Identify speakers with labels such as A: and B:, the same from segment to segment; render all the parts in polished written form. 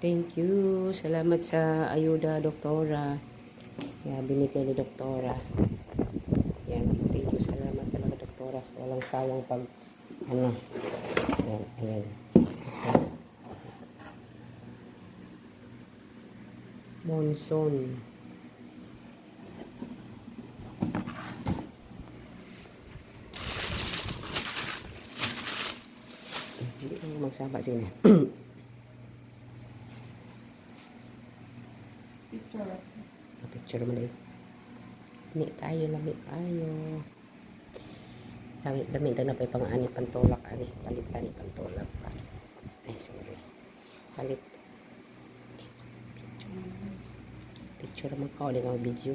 A: Thank you. Salamat sa ayuda, doktora. Yan, binigay ni doktora. Yan, thank you. Salamat talaga, doktora. Sa walang sawang pag, Yan, ayan. Monson. Hindi ko magsaba sila. Picture mo dahil. Lamig tayo. Lamig na pa yung pang-ani, pantulak, palitan ni pantulak pa. Ay, sorry. Palit. Picture mo ka, hindi ka mag-video.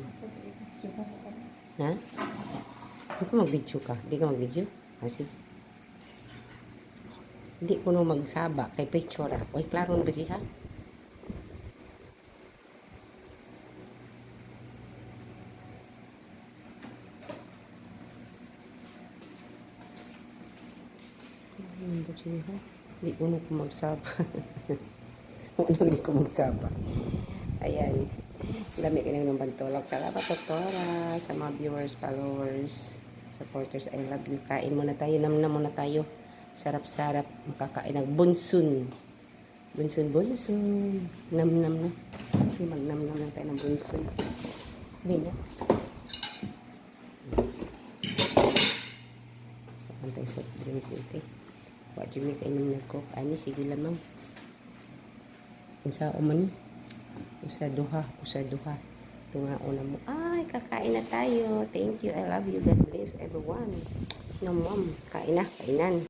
A: Ha? Hindi ka mag-video ka? Hindi ka mag-video? Sige. Hindi ko nung magsaba kay picture ha. Uy, klaro na ba siya? Hindi ko nung magsaba. Hindi ko magsaba. Ayan. Dami ka ng pantulak. Salamat, doktora. Sa mga viewers, followers, supporters, I love you. Kain muna tayo. Namnam muna tayo. Sarap-sarap. Makakain ng bunsun. Bunsun. Namnam na. Kasi magnamnam lang tayo ng bunsun. Hindi na. Pantay soft drinks ito. Wag yung may kainom na coke. Ani, sige lamang. Usa uman. Usa duha. Ito nga una mo. Ay, kakain na tayo. Thank you. I love you. God bless everyone. No, mom. Kain na. Kainan.